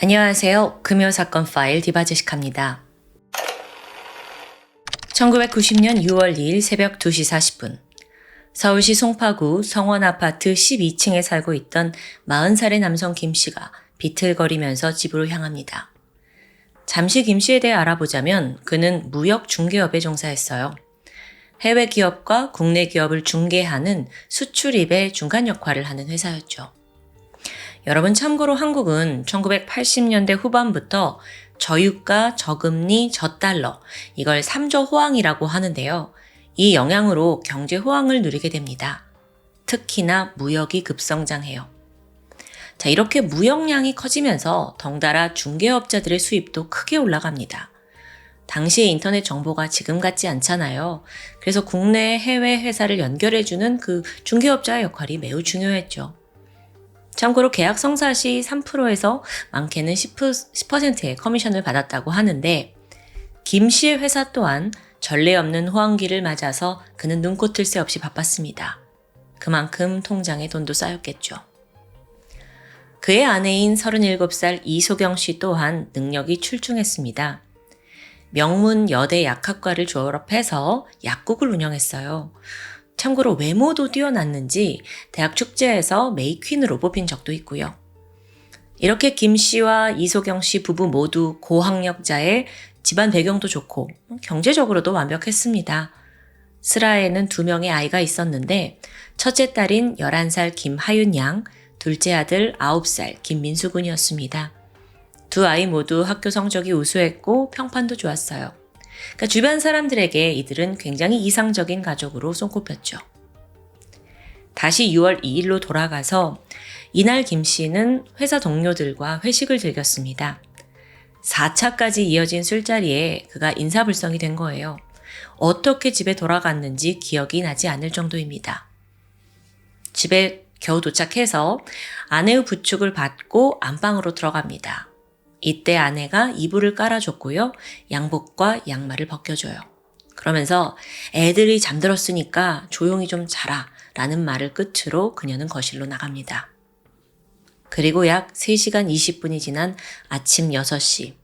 안녕하세요. 금요사건 파일 디바제시카입니다. 1990년 6월 2일 새벽 2시 40분 서울시 송파구 성원아파트 12층에 살고 있던 40살의 남성 김씨가 비틀거리면서 집으로 향합니다. 잠시 김씨에 대해 알아보자면 그는 무역 중개업에 종사했어요. 해외 기업과 국내 기업을 중개하는 수출입의 중간 역할을 하는 회사였죠. 여러분 참고로 한국은 1980년대 후반부터 저유가, 저금리, 저달러 이걸 3조 호황이라고 하는데요. 이 영향으로 경제 호황을 누리게 됩니다. 특히나 무역이 급성장해요. 자, 이렇게 무역량이 커지면서 덩달아 중개업자들의 수입도 크게 올라갑니다. 당시의 인터넷 정보가 지금 같지 않잖아요. 그래서 국내 해외 회사를 연결해주는 그 중개업자의 역할이 매우 중요했죠. 참고로 계약 성사 시 3%에서 많게는 10%의 커미션을 받았다고 하는데 김 씨의 회사 또한 전례 없는 호황기를 맞아서 그는 눈코 뜰 새 없이 바빴습니다. 그만큼 통장에 돈도 쌓였겠죠. 그의 아내인 37살 이소경 씨 또한 능력이 출중했습니다. 명문 여대 약학과를 졸업해서 약국을 운영했어요. 참고로 외모도 뛰어났는지 대학 축제에서 메이퀸으로 뽑힌 적도 있고요. 이렇게 김 씨와 이소경 씨 부부 모두 고학력자에 집안 배경도 좋고 경제적으로도 완벽했습니다. 슬하에는 2명의 아이가 있었는데 첫째 딸인 11살 김하윤 양, 둘째 아들 9살 김민수 군이었습니다. 두 아이 모두 학교 성적이 우수했고 평판도 좋았어요. 그러니까 주변 사람들에게 이들은 굉장히 이상적인 가족으로 손꼽혔죠. 다시 6월 2일로 돌아가서 이날 김 씨는 회사 동료들과 회식을 즐겼습니다. 4차까지 이어진 술자리에 그가 인사불성이 된 거예요. 어떻게 집에 돌아갔는지 기억이 나지 않을 정도입니다. 집에 겨우 도착해서 아내의 부축을 받고 안방으로 들어갑니다. 이때 아내가 이불을 깔아줬고요. 양복과 양말을 벗겨줘요. 그러면서 애들이 잠들었으니까 조용히 좀 자라 라는 말을 끝으로 그녀는 거실로 나갑니다. 그리고 약 3시간 20분이 지난 아침 6시.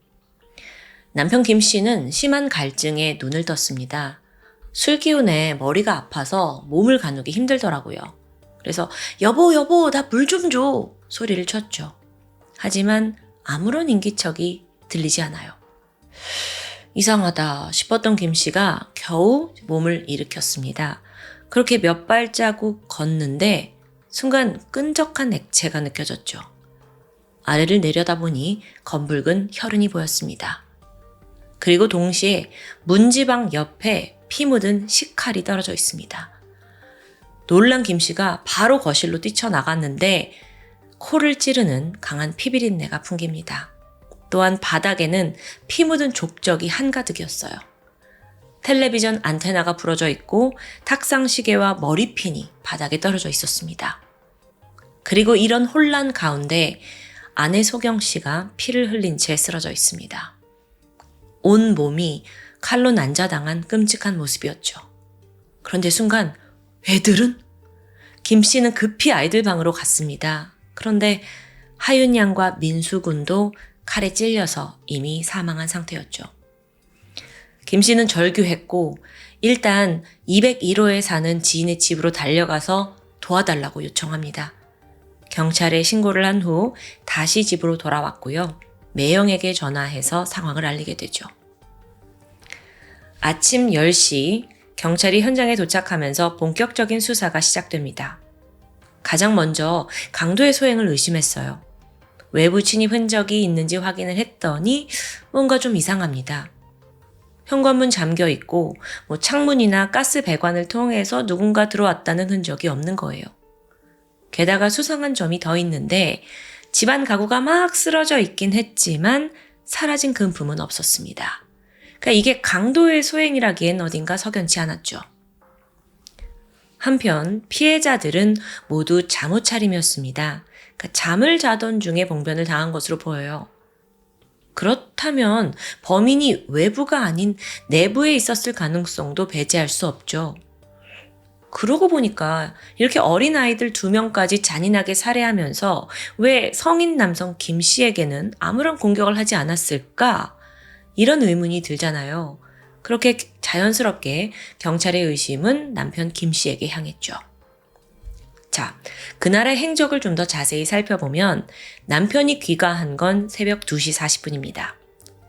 남편 김 씨는 심한 갈증에 눈을 떴습니다. 술 기운에 머리가 아파서 몸을 가누기 힘들더라고요. 그래서 여보 나 물 좀 줘 소리를 쳤죠. 하지만 아무런 인기척이 들리지 않아요. 이상하다 싶었던 김 씨가 겨우 몸을 일으켰습니다. 그렇게 몇 발자국 걷는데 순간 끈적한 액체가 느껴졌죠. 아래를 내려다보니 검붉은 혈흔이 보였습니다. 그리고 동시에 문지방 옆에 피 묻은 식칼이 떨어져 있습니다. 놀란 김 씨가 바로 거실로 뛰쳐나갔는데 코를 찌르는 강한 피비린내가 풍깁니다. 또한 바닥에는 피 묻은 족적이 한가득이었어요. 텔레비전 안테나가 부러져 있고 탁상 시계와 머리핀이 바닥에 떨어져 있었습니다. 그리고 이런 혼란 가운데 아내 소경 씨가 피를 흘린 채 쓰러져 있습니다. 온 몸이 칼로 난자당한 끔찍한 모습이었죠. 그런데 순간 애들은? 김 씨는 급히 아이들 방으로 갔습니다. 그런데 하윤 양과 민수 군도 칼에 찔려서 이미 사망한 상태였죠. 김 씨는 절규했고 일단 201호에 사는 지인의 집으로 달려가서 도와달라고 요청합니다. 경찰에 신고를 한 후 다시 집으로 돌아왔고요. 매형에게 전화해서 상황을 알리게 되죠. 아침 10시 경찰이 현장에 도착하면서 본격적인 수사가 시작됩니다. 가장 먼저 강도의 소행을 의심했어요. 외부 침입 흔적이 있는지 확인을 했더니 뭔가 좀 이상합니다. 현관문 잠겨 있고 창문이나 가스 배관을 통해서 누군가 들어왔다는 흔적이 없는 거예요. 게다가 수상한 점이 더 있는데 집안 가구가 막 쓰러져 있긴 했지만 사라진 금품은 없었습니다. 그러니까 이게 강도의 소행이라기엔 어딘가 석연치 않았죠. 한편 피해자들은 모두 잠옷차림이었습니다. 그러니까 잠을 자던 중에 봉변을 당한 것으로 보여요. 그렇다면 범인이 외부가 아닌 내부에 있었을 가능성도 배제할 수 없죠. 그러고 보니까 이렇게 어린아이들 2명까지 잔인하게 살해하면서 왜 성인 남성 김 씨에게는 아무런 공격을 하지 않았을까? 이런 의문이 들잖아요. 그렇게 자연스럽게 경찰의 의심은 남편 김 씨에게 향했죠. 자, 그날의 행적을 좀 더 자세히 살펴보면 남편이 귀가한 건 새벽 2시 40분입니다.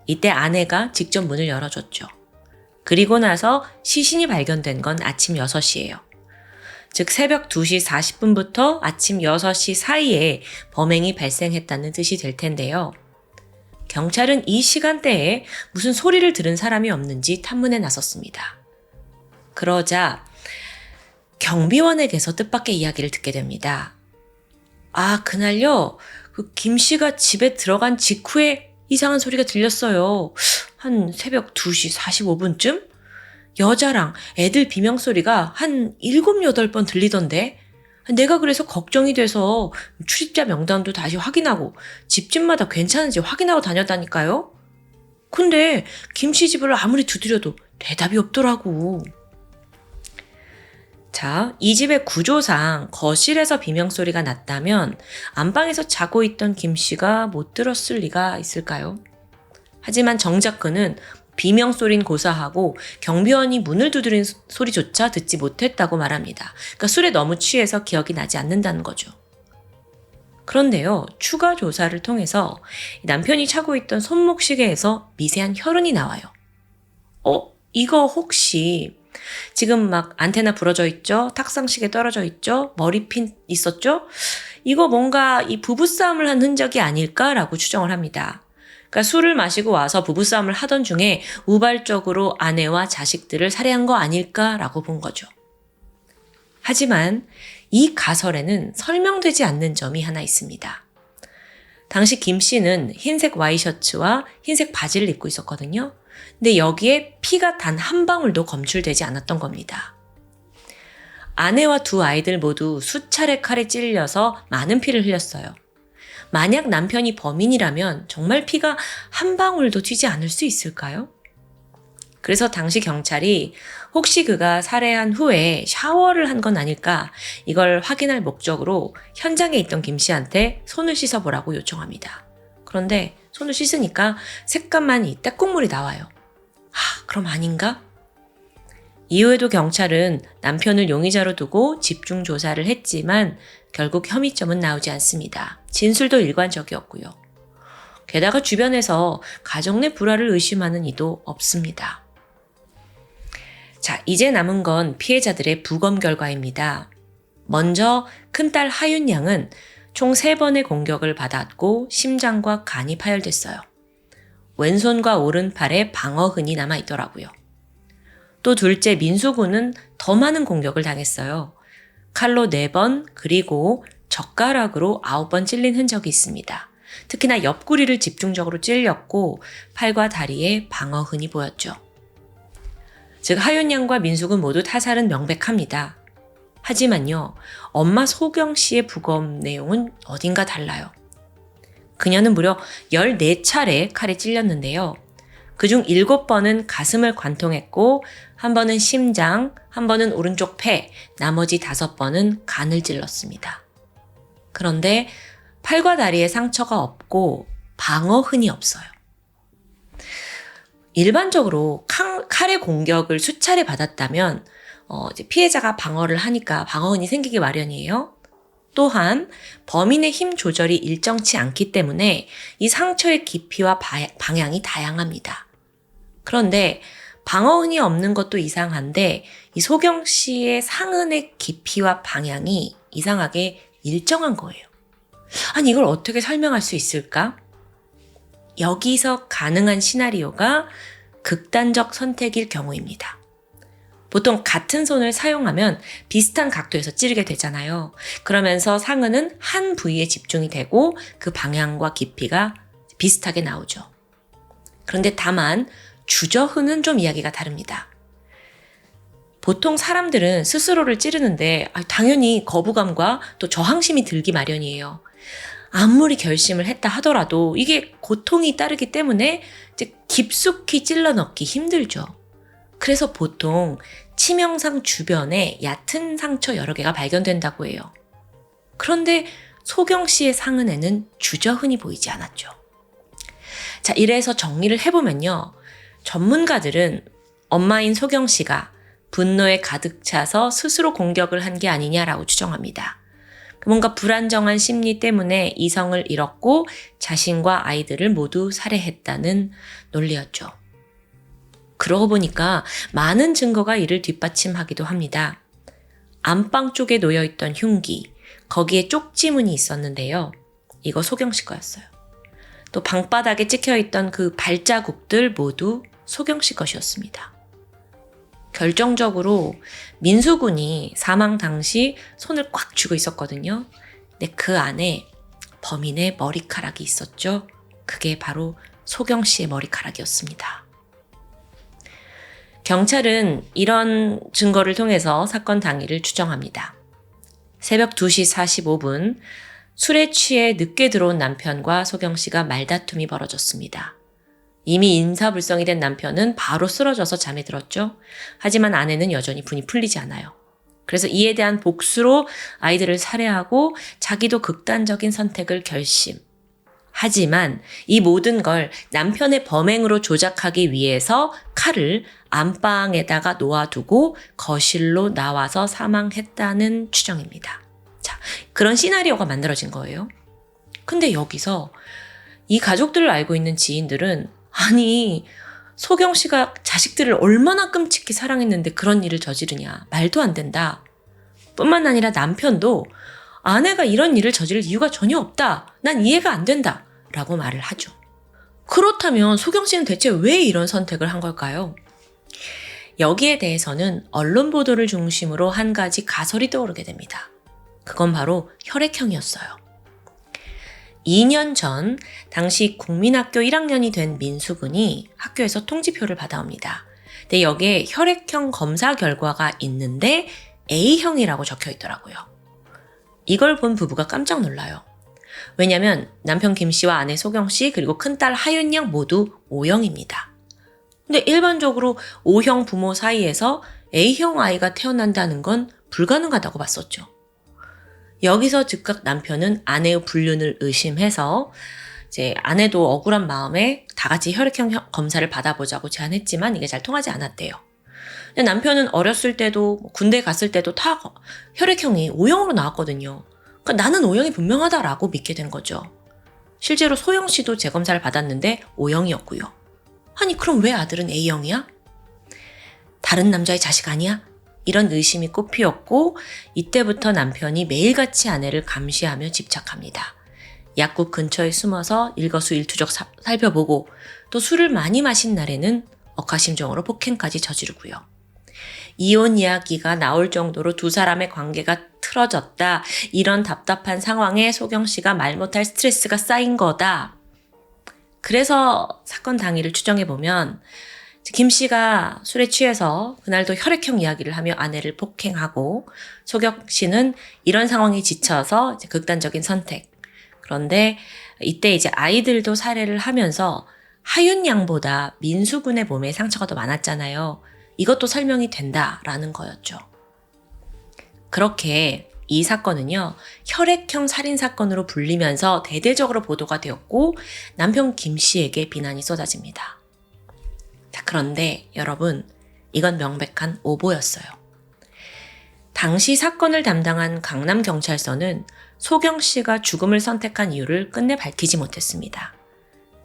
이때 아내가 직접 문을 열어줬죠. 그리고 나서 시신이 발견된 건 아침 6시예요. 즉 새벽 2시 40분부터 아침 6시 사이에 범행이 발생했다는 뜻이 될 텐데요. 경찰은 이 시간대에 무슨 소리를 들은 사람이 없는지 탐문에 나섰습니다. 그러자 경비원에게서 뜻밖의 이야기를 듣게 됩니다. 아, 그날요, 김 씨가 집에 들어간 직후에 이상한 소리가 들렸어요. 한 새벽 2시 45분쯤? 여자랑 애들 비명소리가 한 7, 8번 들리던데? 내가 그래서 걱정이 돼서 출입자 명단도 다시 확인하고 집집마다 괜찮은지 확인하고 다녔다니까요? 근데 김 씨 집을 아무리 두드려도 대답이 없더라고. 자, 이 집의 구조상 거실에서 비명소리가 났다면 안방에서 자고 있던 김 씨가 못 들었을 리가 있을까요? 하지만 정작 그는 비명소리는 고사하고 경비원이 문을 두드린 소리조차 듣지 못했다고 말합니다. 그러니까 술에 너무 취해서 기억이 나지 않는다는 거죠. 그런데요, 추가 조사를 통해서 남편이 차고 있던 손목시계에서 미세한 혈흔이 나와요. 이거 혹시 지금 막 안테나 부러져 있죠? 탁상시계 떨어져 있죠? 머리핀 있었죠? 이거 뭔가 이 부부싸움을 한 흔적이 아닐까라고 추정을 합니다. 그러니까 술을 마시고 와서 부부싸움을 하던 중에 우발적으로 아내와 자식들을 살해한 거 아닐까라고 본 거죠. 하지만 이 가설에는 설명되지 않는 점이 하나 있습니다. 당시 김 씨는 흰색 와이셔츠와 흰색 바지를 입고 있었거든요. 근데 여기에 피가 단 한 방울도 검출되지 않았던 겁니다. 아내와 2 아이들 모두 수차례 칼에 찔려서 많은 피를 흘렸어요. 만약 남편이 범인이라면 정말 피가 한 방울도 튀지 않을 수 있을까요? 그래서 당시 경찰이 혹시 그가 살해한 후에 샤워를 한 건 아닐까, 이걸 확인할 목적으로 현장에 있던 김 씨한테 손을 씻어보라고 요청합니다. 그런데 손을 씻으니까 색감만 때국물이 나와요. 그럼 아닌가? 이후에도 경찰은 남편을 용의자로 두고 집중 조사를 했지만 결국 혐의점은 나오지 않습니다. 진술도 일관적이었고요. 게다가 주변에서 가정 내 불화를 의심하는 이도 없습니다. 자, 이제 남은 건 피해자들의 부검 결과입니다. 먼저 큰딸 하윤 양은 총 3번의 공격을 받았고 심장과 간이 파열됐어요. 왼손과 오른팔에 방어흔이 남아있더라고요. 또 둘째 민수군은 더 많은 공격을 당했어요. 칼로 4번 그리고 젓가락으로 9번 찔린 흔적이 있습니다. 특히나 옆구리를 집중적으로 찔렸고 팔과 다리에 방어흔이 보였죠. 즉 하윤 양과 민수군 모두 타살은 명백합니다. 하지만요, 엄마 소경 씨의 부검 내용은 어딘가 달라요. 그녀는 무려 14차례 칼에 찔렸는데요. 그중 7번은 가슴을 관통했고 한 번은 심장, 한 번은 오른쪽 폐, 나머지 5번은 간을 찔렀습니다. 그런데 팔과 다리에 상처가 없고 방어흔이 없어요. 일반적으로 칼의 공격을 수차례 받았다면 이제 피해자가 방어를 하니까 방어흔이 생기기 마련이에요. 또한 범인의 힘 조절이 일정치 않기 때문에 이 상처의 깊이와 방향이 다양합니다. 그런데 방어흔이 없는 것도 이상한데 이 소경 씨의 상흔의 깊이와 방향이 이상하게 일정한 거예요. 아니, 이걸 어떻게 설명할 수 있을까? 여기서 가능한 시나리오가 극단적 선택일 경우입니다. 보통 같은 손을 사용하면 비슷한 각도에서 찌르게 되잖아요. 그러면서 상흔은 한 부위에 집중이 되고 그 방향과 깊이가 비슷하게 나오죠. 그런데 다만 주저흔은 좀 이야기가 다릅니다. 보통 사람들은 스스로를 찌르는데 당연히 거부감과 또 저항심이 들기 마련이에요. 아무리 결심을 했다 하더라도 이게 고통이 따르기 때문에 이제 깊숙이 찔러 넣기 힘들죠. 그래서 보통 치명상 주변에 얕은 상처 여러 개가 발견된다고 해요. 그런데 소경 씨의 상흔에는 주저흔이 보이지 않았죠. 자, 이래서 정리를 해보면요. 전문가들은 엄마인 소경 씨가 분노에 가득 차서 스스로 공격을 한 게 아니냐라고 추정합니다. 뭔가 불안정한 심리 때문에 이성을 잃었고 자신과 아이들을 모두 살해했다는 논리였죠. 그러고 보니까 많은 증거가 이를 뒷받침하기도 합니다. 안방 쪽에 놓여있던 흉기, 거기에 쪽지문이 있었는데요. 이거 소경 씨 거였어요. 또 방바닥에 찍혀있던 그 발자국들 모두 소경 씨 것이었습니다. 결정적으로 민수군이 사망 당시 손을 꽉 쥐고 있었거든요. 근데 그 안에 범인의 머리카락이 있었죠. 그게 바로 소경 씨의 머리카락이었습니다. 경찰은 이런 증거를 통해서 사건 당일을 추정합니다. 새벽 2시 45분 술에 취해 늦게 들어온 남편과 소경 씨가 말다툼이 벌어졌습니다. 이미 인사불성이 된 남편은 바로 쓰러져서 잠에 들었죠. 하지만 아내는 여전히 분이 풀리지 않아요. 그래서 이에 대한 복수로 아이들을 살해하고 자기도 극단적인 선택을 결심. 하지만 이 모든 걸 남편의 범행으로 조작하기 위해서 칼을 안방에다가 놓아두고 거실로 나와서 사망했다는 추정입니다. 자, 그런 시나리오가 만들어진 거예요. 근데 여기서 이 가족들을 알고 있는 지인들은 아니, 소경 씨가 자식들을 얼마나 끔찍히 사랑했는데 그런 일을 저지르냐. 말도 안 된다. 뿐만 아니라 남편도 아내가 이런 일을 저지를 이유가 전혀 없다. 난 이해가 안 된다. 라고 말을 하죠. 그렇다면 소경 씨는 대체 왜 이런 선택을 한 걸까요? 여기에 대해서는 언론 보도를 중심으로 한 가지 가설이 떠오르게 됩니다. 그건 바로 혈액형이었어요. 2년 전 당시 국민학교 1학년이 된 민수군이 학교에서 통지표를 받아옵니다. 근데 여기에 혈액형 검사 결과가 있는데 A형이라고 적혀 있더라고요. 이걸 본 부부가 깜짝 놀라요. 왜냐면 남편 김 씨와 아내 소경 씨 그리고 큰딸 하윤 양 모두 O형입니다. 근데 일반적으로 O형 부모 사이에서 A형 아이가 태어난다는 건 불가능하다고 봤었죠. 여기서 즉각 남편은 아내의 불륜을 의심해서 이제 아내도 억울한 마음에 다 같이 혈액형 검사를 받아보자고 제안했지만 이게 잘 통하지 않았대요. 근데 남편은 어렸을 때도 군대 갔을 때도 다 혈액형이 O형으로 나왔거든요. 그러니까 나는 O형이 분명하다라고 믿게 된 거죠. 실제로 소영 씨도 재검사를 받았는데 O형이었고요. 아니 그럼 왜 아들은 A형이야? 다른 남자의 자식 아니야? 이런 의심이 꽃피었고 이때부터 남편이 매일같이 아내를 감시하며 집착합니다. 약국 근처에 숨어서 일거수일투족 살펴보고 또 술을 많이 마신 날에는 억하심정으로 폭행까지 저지르고요. 이혼 이야기가 나올 정도로 두 사람의 관계가 틀어졌다. 이런 답답한 상황에 소경 씨가 말 못할 스트레스가 쌓인 거다. 그래서 사건 당일을 추정해보면 김 씨가 술에 취해서 그날도 혈액형 이야기를 하며 아내를 폭행하고 소경 씨는 이런 상황에 지쳐서 이제 극단적인 선택. 그런데 이때 이제 아이들도 살해를 하면서 하윤 양보다 민수군의 몸에 상처가 더 많았잖아요. 이것도 설명이 된다라는 거였죠. 그렇게 이 사건은요, 혈액형 살인사건으로 불리면서 대대적으로 보도가 되었고 남편 김 씨에게 비난이 쏟아집니다. 자, 그런데 여러분, 이건 명백한 오보였어요. 당시 사건을 담당한 강남경찰서는 소경 씨가 죽음을 선택한 이유를 끝내 밝히지 못했습니다.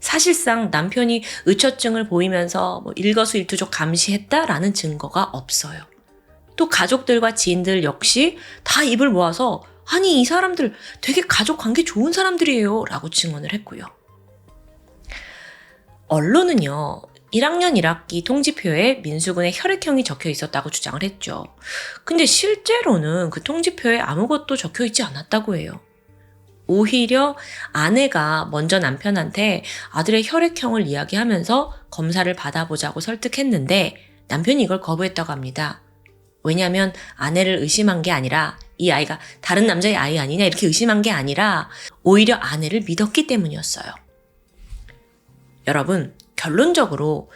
사실상 남편이 의처증을 보이면서 일거수일투족 감시했다라는 증거가 없어요. 또 가족들과 지인들 역시 다 입을 모아서 아니 이 사람들 되게 가족 관계 좋은 사람들이에요 라고 증언을 했고요. 언론은요. 1학년 1학기 통지표에 민수군의 혈액형이 적혀 있었다고 주장을 했죠. 근데 실제로는 그 통지표에 아무것도 적혀 있지 않았다고 해요. 오히려 아내가 먼저 남편한테 아들의 혈액형을 이야기하면서 검사를 받아보자고 설득했는데 남편이 이걸 거부했다고 합니다. 왜냐하면 아내를 의심한 게 아니라 이 아이가 다른 남자의 아이 아니냐 이렇게 의심한 게 아니라 오히려 아내를 믿었기 때문이었어요. 여러분, 결론적으로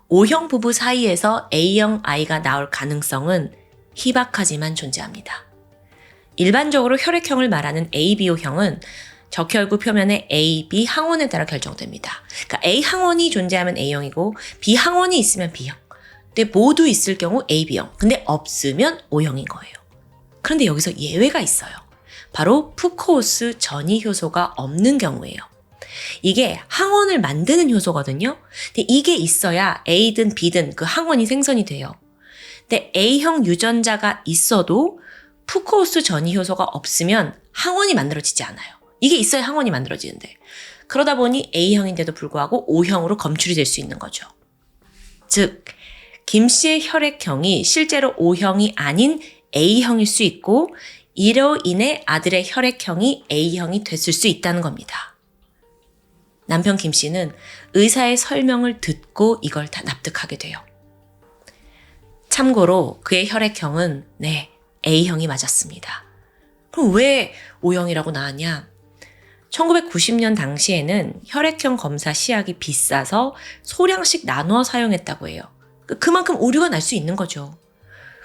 O형 부부 사이에서 A형 아이가 나올 가능성은 희박하지만 존재합니다. 일반적으로 혈액형을 말하는 ABO형은 적혈구 표면의 A, B 항원에 따라 결정됩니다. 그러니까 A 항원이 존재하면 A형이고 B 항원이 있으면 B형. 근데 모두 있을 경우 AB형. 근데 없으면 O형인 거예요. 그런데 여기서 예외가 있어요. 바로 푸코오스 전이 효소가 없는 경우예요. 이게 항원을 만드는 효소거든요. 근데 이게 있어야 A든 B든 그 항원이 생성이 돼요. 근데 A형 유전자가 있어도 푸코오스 전이 효소가 없으면 항원이 만들어지지 않아요. 이게 있어야 항원이 만들어지는데. 그러다 보니 A형인데도 불구하고 O형으로 검출이 될 수 있는 거죠. 즉, 김 씨의 혈액형이 실제로 O형이 아닌 A형일 수 있고 이로 인해 아들의 혈액형이 A형이 됐을 수 있다는 겁니다. 남편 김 씨는 의사의 설명을 듣고 이걸 다 납득하게 돼요. 참고로 그의 혈액형은 A형이 맞았습니다. 그럼 왜 O형이라고 나왔냐? 1990년 당시에는 혈액형 검사 시약이 비싸서 소량씩 나누어 사용했다고 해요. 그만큼 오류가 날 수 있는 거죠.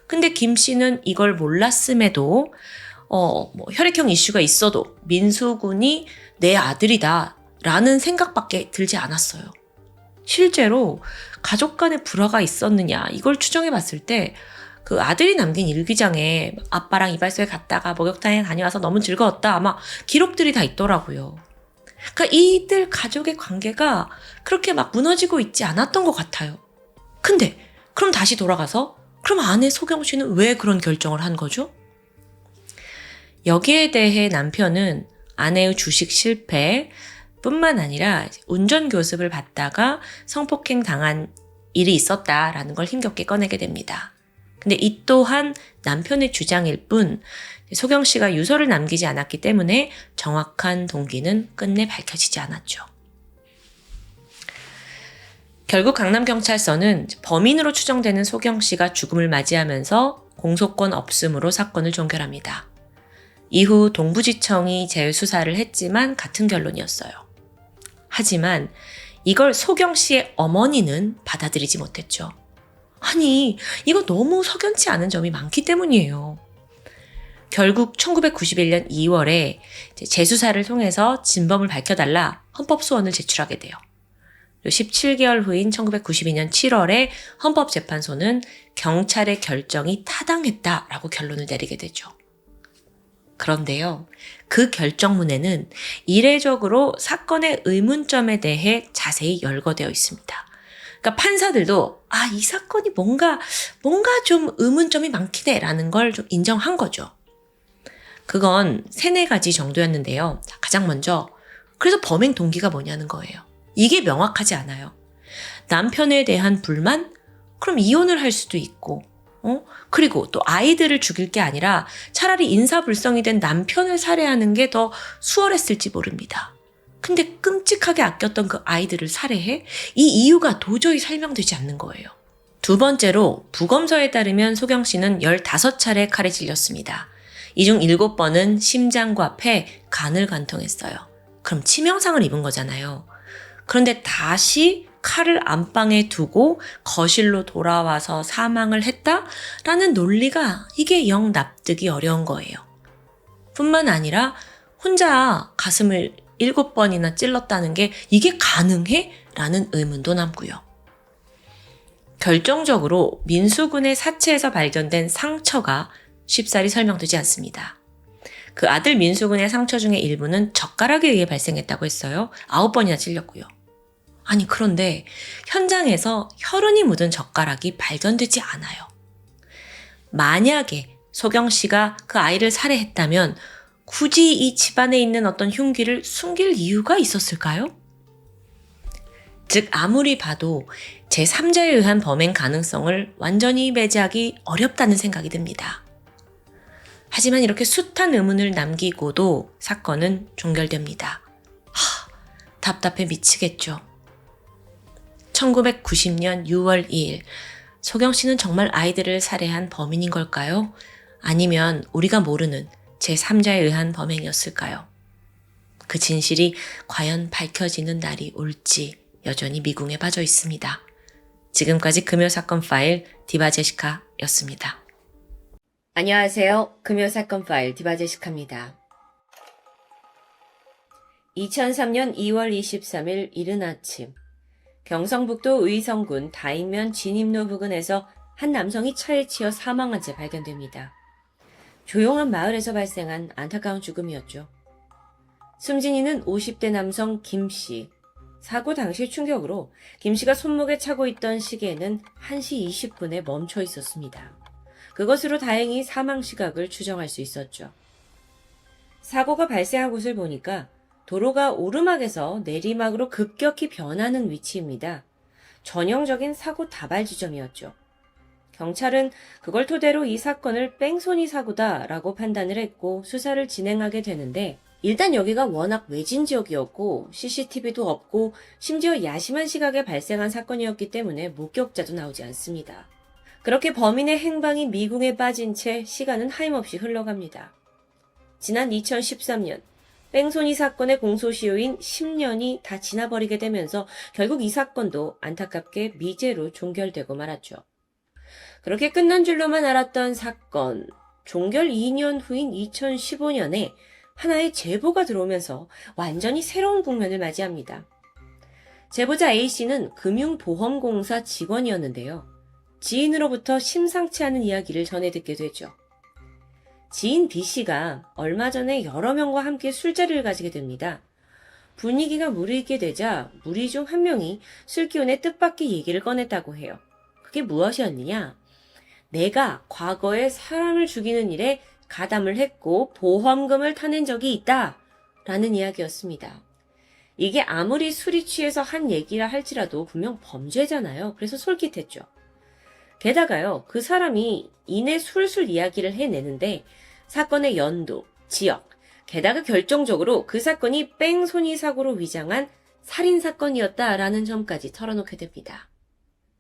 근데 김 씨는 이걸 몰랐음에도 혈액형 이슈가 있어도 민수군이 내 아들이다 라는 생각밖에 들지 않았어요. 실제로 가족 간의 불화가 있었느냐 이걸 추정해 봤을 때 그 아들이 남긴 일기장에 아빠랑 이발소에 갔다가 목욕탕에 다녀와서 너무 즐거웠다 아마 기록들이 다 있더라고요. 그러니까 이들 가족의 관계가 그렇게 막 무너지고 있지 않았던 것 같아요. 근데 그럼 다시 돌아가서 그럼 아내 소경 씨는 왜 그런 결정을 한 거죠? 여기에 대해 남편은 아내의 주식 실패 뿐만 아니라 운전 교습을 받다가 성폭행 당한 일이 있었다라는 걸 힘겹게 꺼내게 됩니다. 근데 이 또한 남편의 주장일 뿐 소경 씨가 유서를 남기지 않았기 때문에 정확한 동기는 끝내 밝혀지지 않았죠. 결국 강남경찰서는 범인으로 추정되는 소경 씨가 죽음을 맞이하면서 공소권 없음으로 사건을 종결합니다. 이후 동부지청이 재수사를 했지만 같은 결론이었어요. 하지만 이걸 소경 씨의 어머니는 받아들이지 못했죠. 아니, 이거 너무 석연치 않은 점이 많기 때문이에요. 결국 1991년 2월에 재수사를 통해서 진범을 밝혀달라 헌법소원을 제출하게 돼요. 17개월 후인 1992년 7월에 헌법재판소는 경찰의 결정이 타당했다라고 결론을 내리게 되죠. 그런데요, 그 결정문에는 이례적으로 사건의 의문점에 대해 자세히 열거되어 있습니다. 그러니까 판사들도 이 사건이 뭔가 좀 의문점이 많긴 해라는 걸 좀 인정한 거죠. 그건 3-4가지 정도였는데요. 가장 먼저 그래서 범행 동기가 뭐냐는 거예요. 이게 명확하지 않아요. 남편에 대한 불만? 그럼 이혼을 할 수도 있고 그리고 또 아이들을 죽일 게 아니라 차라리 인사불성이 된 남편을 살해하는 게 더 수월했을지 모릅니다. 근데 끔찍하게 아꼈던 그 아이들을 살해해? 이 이유가 도저히 설명되지 않는 거예요. 두 번째로 부검서에 따르면 소경 씨는 15차례 칼에 찔렸습니다. 이 중 7번은 심장과 폐, 간을 관통했어요. 그럼 치명상을 입은 거잖아요. 그런데 다시 칼을 안방에 두고 거실로 돌아와서 사망을 했다라는 논리가 이게 영 납득이 어려운 거예요. 뿐만 아니라 혼자 가슴을 7번이나 찔렀다는 게 이게 가능해? 라는 의문도 남고요. 결정적으로 민수군의 사체에서 발견된 상처가 쉽사리 설명되지 않습니다. 그 아들 민수군의 상처 중에 일부는 젓가락에 의해 발생했다고 했어요. 9번이나 찔렸고요. 아니 그런데 현장에서 혈흔이 묻은 젓가락이 발견되지 않아요. 만약에 소경 씨가 그 아이를 살해했다면 굳이 이 집안에 있는 어떤 흉기를 숨길 이유가 있었을까요? 즉 아무리 봐도 제3자에 의한 범행 가능성을 완전히 배제하기 어렵다는 생각이 듭니다. 하지만 이렇게 숱한 의문을 남기고도 사건은 종결됩니다. 답답해 미치겠죠. 1990년 6월 2일 소경 씨는 정말 아이들을 살해한 범인인 걸까요? 아니면 우리가 모르는 제3자에 의한 범행이었을까요? 그 진실이 과연 밝혀지는 날이 올지 여전히 미궁에 빠져 있습니다. 지금까지 금요사건 파일 디바제시카였습니다. 안녕하세요. 금요사건 파일 디바제시카입니다. 2003년 2월 23일 이른 아침, 경성북도 의성군 다인면 진입로 부근에서 한 남성이 차에 치여 사망한 채 발견됩니다. 조용한 마을에서 발생한 안타까운 죽음이었죠. 숨진 이는 50대 남성 김씨. 사고 당시 충격으로 김씨가 손목에 차고 있던 시계는 1시 20분에 멈춰 있었습니다. 그것으로 다행히 사망 시각을 추정할 수 있었죠. 사고가 발생한 곳을 보니까 도로가 오르막에서 내리막으로 급격히 변하는 위치입니다. 전형적인 사고 다발 지점이었죠. 경찰은 그걸 토대로 이 사건을 뺑소니 사고다라고 판단을 했고 수사를 진행하게 되는데, 일단 여기가 워낙 외진 지역이었고 CCTV도 없고 심지어 야심한 시각에 발생한 사건이었기 때문에 목격자도 나오지 않습니다. 그렇게 범인의 행방이 미궁에 빠진 채 시간은 하염없이 흘러갑니다. 지난 2013년 뺑소니 사건의 공소시효인 10년이 다 지나버리게 되면서 결국 이 사건도 안타깝게 미제로 종결되고 말았죠. 그렇게 끝난 줄로만 알았던 사건, 종결 2년 후인 2015년에 하나의 제보가 들어오면서 완전히 새로운 국면을 맞이합니다. 제보자 A씨는 금융보험공사 직원이었는데요. 지인으로부터 심상치 않은 이야기를 전해 듣게 되죠. 지인 B씨가 얼마 전에 여러 명과 함께 술자리를 가지게 됩니다. 분위기가 무르익게 되자 무리 중 한 명이 술 기운에 뜻밖의 얘기를 꺼냈다고 해요. 그게 무엇이었느냐? 내가 과거에 사람을 죽이는 일에 가담을 했고 보험금을 타낸 적이 있다 라는 이야기였습니다. 이게 아무리 술이 취해서 한 얘기라 할지라도 분명 범죄잖아요. 그래서 솔깃했죠. 게다가요, 그 사람이 이내 술술 이야기를 해내는데 사건의 연도, 지역, 게다가 결정적으로 그 사건이 뺑소니 사고로 위장한 살인사건이었다라는 점까지 털어놓게 됩니다.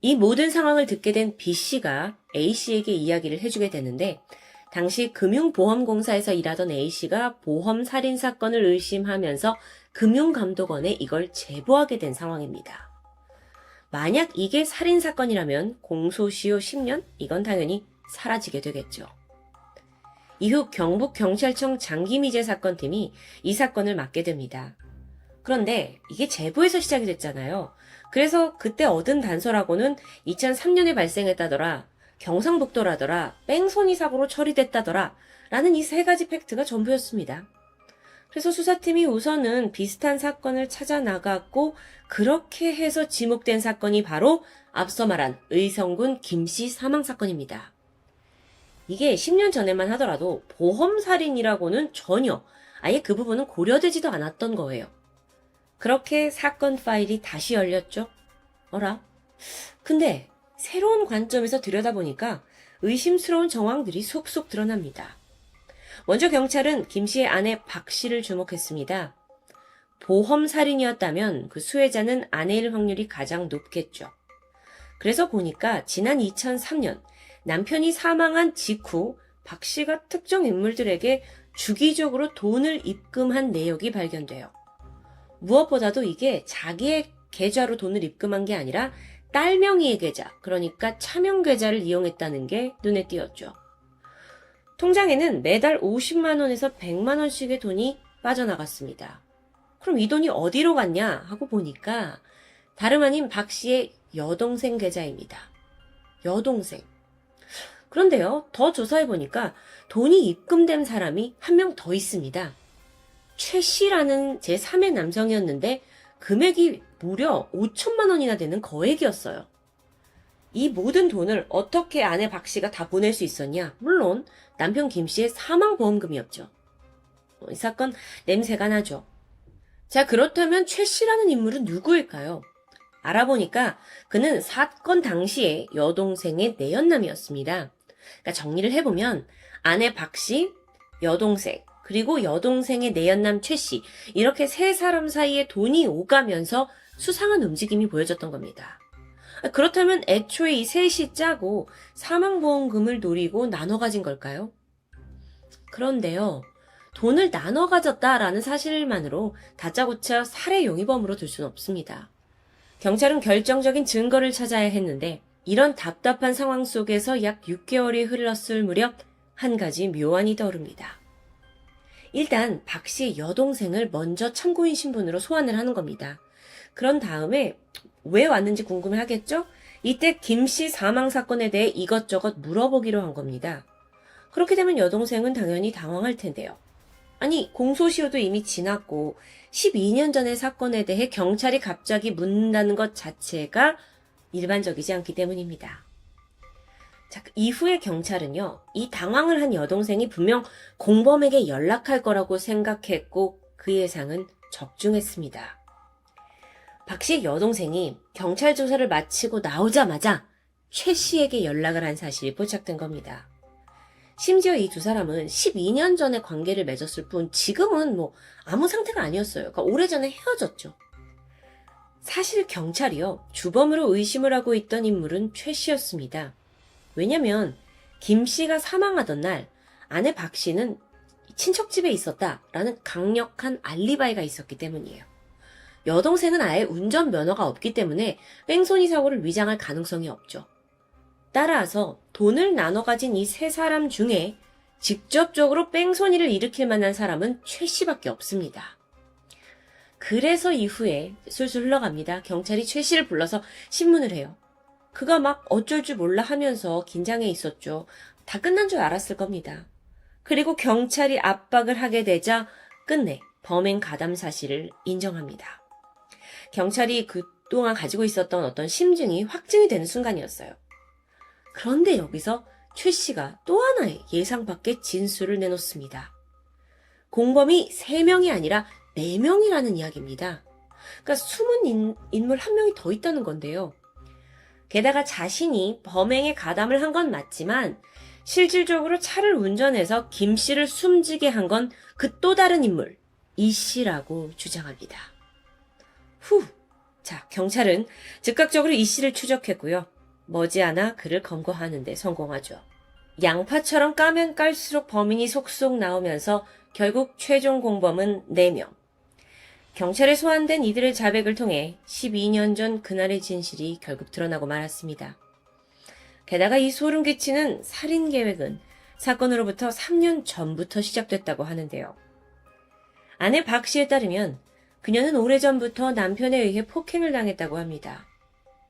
이 모든 상황을 듣게 된 B씨가 A씨에게 이야기를 해주게 되는데, 당시 금융보험공사에서 일하던 A씨가 보험 살인사건을 의심하면서 금융감독원에 이걸 제보하게 된 상황입니다. 만약 이게 살인사건이라면 공소시효 10년? 이건 당연히 사라지게 되겠죠. 이후 경북경찰청 장기미제 사건팀이 이 사건을 맡게 됩니다. 그런데 이게 제보에서 시작이 됐잖아요. 그래서 그때 얻은 단서라고는 2003년에 발생했다더라, 경상북도라더라, 뺑소니 사고로 처리됐다더라 라는 이 세 가지 팩트가 전부였습니다. 그래서 수사팀이 우선은 비슷한 사건을 찾아 나갔고, 그렇게 해서 지목된 사건이 바로 앞서 말한 의성군 김씨 사망사건입니다. 이게 10년 전에만 하더라도 보험살인이라고는 전혀 아예 그 부분은 고려되지도 않았던 거예요. 그렇게 사건 파일이 다시 열렸죠. 어라? 근데 새로운 관점에서 들여다보니까 의심스러운 정황들이 속속 드러납니다. 먼저 경찰은 김 씨의 아내 박 씨를 주목했습니다. 보험살인이었다면 그 수혜자는 아내일 확률이 가장 높겠죠. 그래서 보니까 지난 2003년 남편이 사망한 직후 박 씨가 특정 인물들에게 주기적으로 돈을 입금한 내역이 발견돼요. 무엇보다도 이게 자기의 계좌로 돈을 입금한 게 아니라 딸 명의의 계좌, 그러니까 차명 계좌를 이용했다는 게 눈에 띄었죠. 통장에는 매달 50만 원에서 100만 원씩의 돈이 빠져나갔습니다. 그럼 이 돈이 어디로 갔냐 하고 보니까 다름 아닌 박 씨의 여동생 계좌입니다. 여동생. 그런데요, 더 조사해보니까 돈이 입금된 사람이 한 명 더 있습니다. 최 씨라는 제3의 남성이었는데 금액이 무려 5천만 원이나 되는 거액이었어요. 이 모든 돈을 어떻게 아내 박 씨가 다 보낼 수 있었냐? 물론 남편 김 씨의 사망보험금이었죠. 이 사건 냄새가 나죠. 자, 그렇다면 최 씨라는 인물은 누구일까요? 알아보니까 그는 사건 당시에 여동생의 내연남이었습니다. 그러니까 정리를 해보면 아내 박 씨, 여동생, 그리고 여동생의 내연남 최 씨, 이렇게 세 사람 사이에 돈이 오가면서 수상한 움직임이 보여졌던 겁니다. 그렇다면 애초에 이 셋이 짜고 사망보험금을 노리고 나눠 가진 걸까요? 그런데요, 돈을 나눠 가졌다라는 사실만으로 다짜고짜 살해 용의범으로 둘 수는 없습니다. 경찰은 결정적인 증거를 찾아야 했는데 이런 답답한 상황 속에서 약 6개월이 흘렀을 무렵 한 가지 묘안이 떠오릅니다. 일단 박 씨의 여동생을 먼저 참고인 신분으로 소환을 하는 겁니다. 그런 다음에 왜 왔는지 궁금해 하겠죠? 이때 김 씨 사망 사건에 대해 이것저것 물어보기로 한 겁니다. 그렇게 되면 여동생은 당연히 당황할 텐데요. 아니, 공소시효도 이미 지났고 12년 전의 사건에 대해 경찰이 갑자기 묻는다는 것 자체가 일반적이지 않기 때문입니다. 자, 이후에 경찰은요, 이 당황을 한 여동생이 분명 공범에게 연락할 거라고 생각했고 그 예상은 적중했습니다. 박 씨의 여동생이 경찰 조사를 마치고 나오자마자 최 씨에게 연락을 한 사실이 포착된 겁니다. 심지어 이 두 사람은 12년 전에 관계를 맺었을 뿐 지금은 아무 상태가 아니었어요. 그러니까 오래전에 헤어졌죠. 사실 경찰이요, 주범으로 의심을 하고 있던 인물은 최 씨였습니다. 왜냐면 김 씨가 사망하던 날 아내 박 씨는 친척집에 있었다라는 강력한 알리바이가 있었기 때문이에요. 여동생은 아예 운전면허가 없기 때문에 뺑소니 사고를 위장할 가능성이 없죠. 따라서 돈을 나눠 가진 이 세 사람 중에 직접적으로 뺑소니를 일으킬 만한 사람은 최 씨밖에 없습니다. 그래서 이후에 술술 흘러갑니다. 경찰이 최 씨를 불러서 신문을 해요. 그가 막 어쩔 줄 몰라 하면서 긴장해 있었죠. 다 끝난 줄 알았을 겁니다. 그리고 경찰이 압박을 하게 되자 끝내 범행 가담 사실을 인정합니다. 경찰이 그동안 가지고 있었던 어떤 심증이 확증이 되는 순간이었어요. 그런데 여기서 최 씨가 또 하나의 예상 밖의 진술을 내놓습니다. 공범이 3명이 아니라 4명이라는 이야기입니다. 그러니까 숨은 인물 1명이 더 있다는 건데요. 게다가 자신이 범행에 가담을 한 건 맞지만 실질적으로 차를 운전해서 김 씨를 숨지게 한 건 그 또 다른 인물, 이 씨라고 주장합니다. 자, 경찰은 즉각적으로 이 씨를 추적했고요. 머지않아 그를 검거하는 데 성공하죠. 양파처럼 까면 깔수록 범인이 속속 나오면서 결국 최종 공범은 4명. 경찰에 소환된 이들의 자백을 통해 12년 전 그날의 진실이 결국 드러나고 말았습니다. 게다가 이 소름 끼치는 살인 계획은 사건으로부터 3년 전부터 시작됐다고 하는데요. 아내 박 씨에 따르면 그녀는 오래전부터 남편에 의해 폭행을 당했다고 합니다.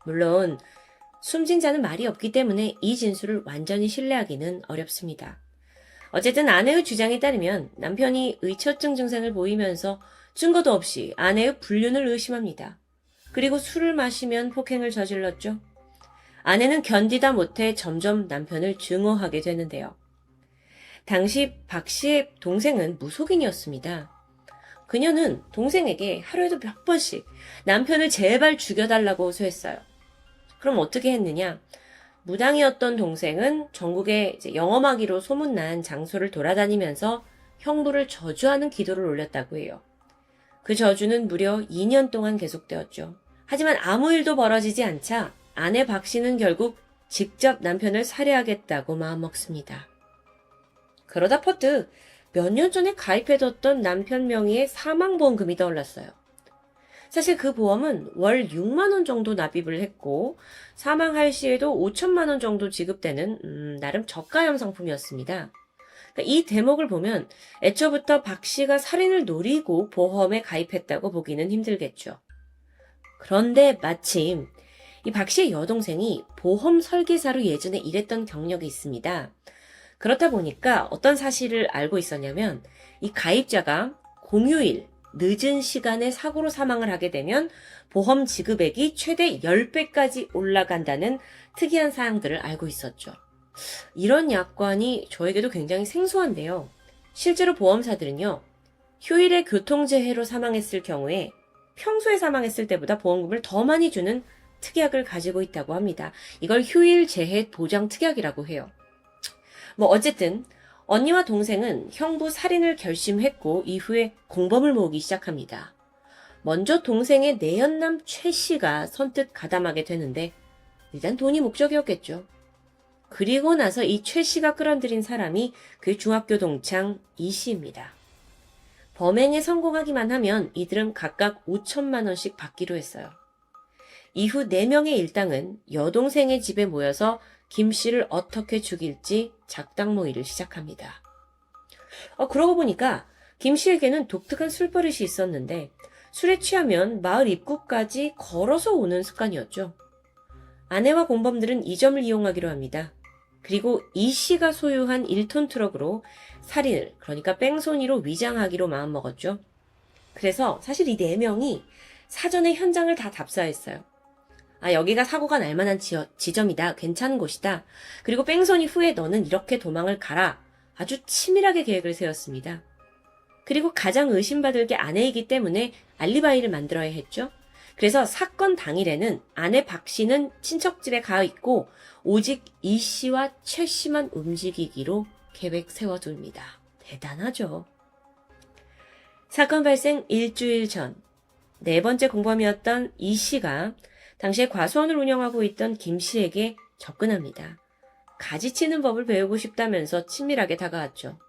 물론 숨진 자는 말이 없기 때문에 이 진술을 완전히 신뢰하기는 어렵습니다. 어쨌든 아내의 주장에 따르면 남편이 의처증 증상을 보이면서 증거도 없이 아내의 불륜을 의심합니다. 그리고 술을 마시면 폭행을 저질렀죠. 아내는 견디다 못해 점점 남편을 증오하게 되는데요. 당시 박 씨의 동생은 무속인이었습니다. 그녀는 동생에게 하루에도 몇 번씩 남편을 제발 죽여달라고 호소했어요. 그럼 어떻게 했느냐? 무당이었던 동생은 전국에 영험하기로 소문난 장소를 돌아다니면서 형부를 저주하는 기도를 올렸다고 해요. 그 저주는 무려 2년 동안 계속되었죠. 하지만 아무 일도 벌어지지 않자 아내 박 씨는 결국 직접 남편을 살해하겠다고 마음먹습니다. 그러다 퍼뜩 몇 년 전에 가입해뒀던 남편 명의의 사망보험금이 떠올랐어요. 사실 그 보험은 월 6만 원 정도 납입을 했고 사망할 시에도 5천만 원 정도 지급되는 나름 저가형 상품이었습니다. 이 대목을 보면 애초부터 박 씨가 살인을 노리고 보험에 가입했다고 보기는 힘들겠죠. 그런데 마침 이 박 씨의 여동생이 보험 설계사로 예전에 일했던 경력이 있습니다. 그렇다 보니까 어떤 사실을 알고 있었냐면 이 가입자가 공휴일, 늦은 시간에 사고로 사망을 하게 되면 보험 지급액이 최대 10배까지 올라간다는 특이한 사항들을 알고 있었죠. 이런 약관이 저에게도 굉장히 생소한데요. 실제로 보험사들은요, 휴일에 교통재해로 사망했을 경우에 평소에 사망했을 때보다 보험금을 더 많이 주는 특약을 가지고 있다고 합니다. 이걸 휴일 재해 보장 특약이라고 해요. 어쨌든 언니와 동생은 형부 살인을 결심했고 이후에 공범을 모으기 시작합니다. 먼저 동생의 내연남 최 씨가 선뜻 가담하게 되는데 일단 돈이 목적이었겠죠. 그리고 나서 이 최 씨가 끌어들인 사람이 그 중학교 동창 이 씨입니다. 범행에 성공하기만 하면 이들은 각각 5천만 원씩 받기로 했어요. 이후 4명의 일당은 여동생의 집에 모여서 김 씨를 어떻게 죽일지 작당 모의를 시작합니다. 그러고 보니까 김 씨에게는 독특한 술버릇이 있었는데 술에 취하면 마을 입구까지 걸어서 오는 습관이었죠. 아내와 공범들은 이 점을 이용하기로 합니다. 그리고 이 씨가 소유한 1톤 트럭으로 살인을, 그러니까 뺑소니로 위장하기로 마음먹었죠. 그래서 사실 이 4명이 사전에 현장을 다 답사했어요. 여기가 사고가 날 만한 지점이다. 괜찮은 곳이다. 그리고 뺑소니 후에 너는 이렇게 도망을 가라. 아주 치밀하게 계획을 세웠습니다. 그리고 가장 의심받을 게 아내이기 때문에 알리바이를 만들어야 했죠. 그래서 사건 당일에는 아내 박 씨는 친척집에 가 있고 오직 이 씨와 최 씨만 움직이기로 계획 세워둡니다. 대단하죠. 사건 발생 일주일 전, 4번째 공범이었던 이 씨가 당시에 과수원을 운영하고 있던 김 씨에게 접근합니다. 가지치는 법을 배우고 싶다면서 친밀하게 다가왔죠.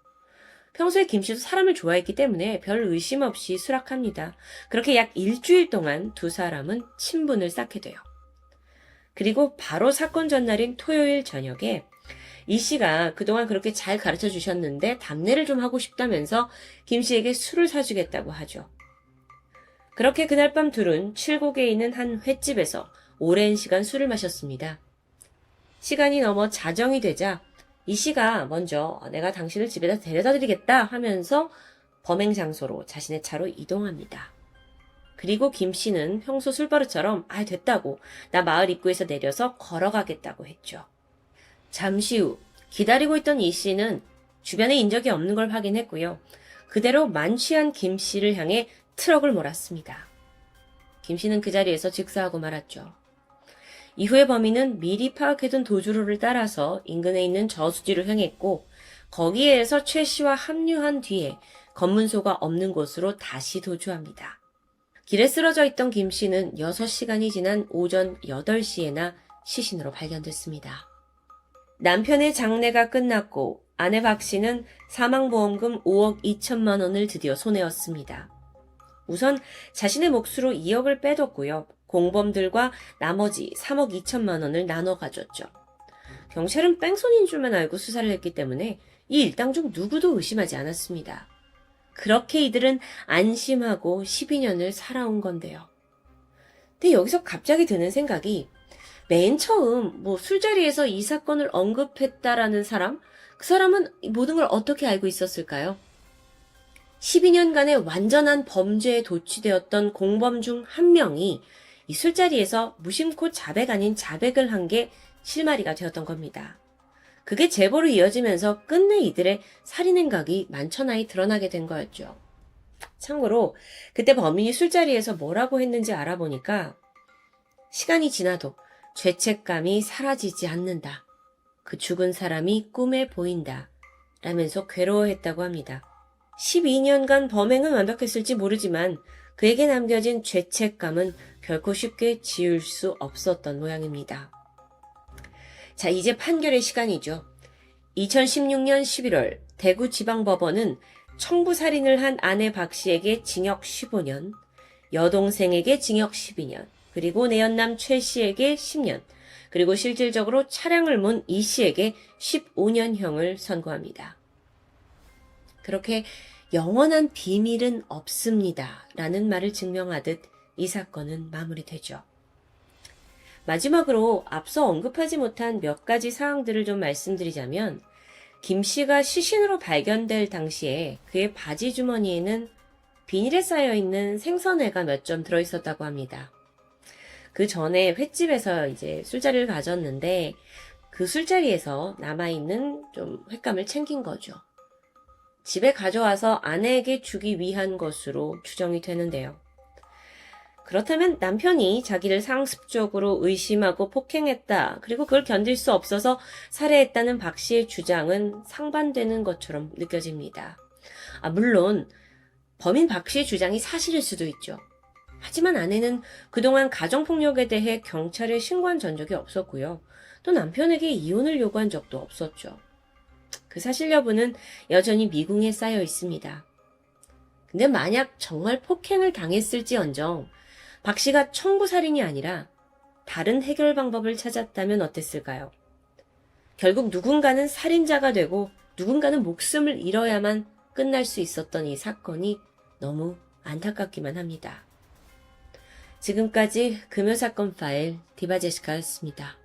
평소에 김 씨도 사람을 좋아했기 때문에 별 의심 없이 수락합니다. 그렇게 약 일주일 동안 두 사람은 친분을 쌓게 돼요. 그리고 바로 사건 전날인 토요일 저녁에 이 씨가 그동안 그렇게 잘 가르쳐 주셨는데 답례를 좀 하고 싶다면서 김 씨에게 술을 사주겠다고 하죠. 그렇게 그날 밤 둘은 칠곡에 있는 한 횟집에서 오랜 시간 술을 마셨습니다. 시간이 넘어 자정이 되자 이 씨가 먼저 내가 당신을 집에다 데려다 드리겠다 하면서 범행 장소로 자신의 차로 이동합니다. 그리고 김 씨는 평소 술버릇처럼 됐다고 나 마을 입구에서 내려서 걸어가겠다고 했죠. 잠시 후 기다리고 있던 이 씨는 주변에 인적이 없는 걸 확인했고요. 그대로 만취한 김 씨를 향해 트럭을 몰았습니다. 김 씨는 그 자리에서 즉사하고 말았죠. 이후에 범인은 미리 파악해둔 도주로를 따라서 인근에 있는 저수지로 향했고 거기에서 최 씨와 합류한 뒤에 검문소가 없는 곳으로 다시 도주합니다. 길에 쓰러져 있던 김 씨는 6시간이 지난 오전 8시에나 시신으로 발견됐습니다. 남편의 장례가 끝났고 아내 박 씨는 사망보험금 5억 2천만 원을 드디어 손에었습니다. 우선 자신의 몫으로 2억을 빼뒀고요. 공범들과 나머지 3억 2천만 원을 나눠 가졌죠. 경찰은 뺑소니인 줄만 알고 수사를 했기 때문에 이 일당 중 누구도 의심하지 않았습니다. 그렇게 이들은 안심하고 12년을 살아온 건데요. 근데 여기서 갑자기 드는 생각이 맨 처음 술자리에서 이 사건을 언급했다라는 사람? 그 사람은 모든 걸 어떻게 알고 있었을까요? 12년간의 완전한 범죄에 도취되었던 공범 중 한 명이 이 술자리에서 무심코 자백 아닌 자백을 한 게 실마리가 되었던 겁니다. 그게 제보로 이어지면서 끝내 이들의 살인 행각이 만천하에 드러나게 된 거였죠. 참고로 그때 범인이 술자리에서 뭐라고 했는지 알아보니까 시간이 지나도 죄책감이 사라지지 않는다. 그 죽은 사람이 꿈에 보인다. 라면서 괴로워했다고 합니다. 12년간 범행은 완벽했을지 모르지만 그에게 남겨진 죄책감은 결코 쉽게 지울 수 없었던 모양입니다. 자, 이제 판결의 시간이죠. 2016년 11월 대구지방법원은 청부살인을 한 아내 박 씨에게 징역 15년, 여동생에게 징역 12년, 그리고 내연남 최 씨에게 10년, 그리고 실질적으로 차량을 문 이 씨에게 15년형을 선고합니다. 그렇게 영원한 비밀은 없습니다. 라는 말을 증명하듯 이 사건은 마무리되죠. 마지막으로 앞서 언급하지 못한 몇 가지 사항들을 좀 말씀드리자면 김 씨가 시신으로 발견될 당시에 그의 바지 주머니에는 비닐에 쌓여있는 생선회가 몇 점 들어있었다고 합니다. 그 전에 횟집에서 이제 술자리를 가졌는데 그 술자리에서 남아있는 좀 횟감을 챙긴 거죠. 집에 가져와서 아내에게 주기 위한 것으로 추정이 되는데요. 그렇다면 남편이 자기를 상습적으로 의심하고 폭행했다. 그리고 그걸 견딜 수 없어서 살해했다는 박 씨의 주장은 상반되는 것처럼 느껴집니다. 물론 범인 박 씨의 주장이 사실일 수도 있죠. 하지만 아내는 그동안 가정폭력에 대해 경찰에 신고한 전적이 없었고요. 또 남편에게 이혼을 요구한 적도 없었죠. 그 사실 여부는 여전히 미궁에 쌓여 있습니다. 근데 만약 정말 폭행을 당했을지언정 박 씨가 청부살인이 아니라 다른 해결 방법을 찾았다면 어땠을까요? 결국 누군가는 살인자가 되고 누군가는 목숨을 잃어야만 끝날 수 있었던 이 사건이 너무 안타깝기만 합니다. 지금까지 금요사건 파일 디바제시카였습니다.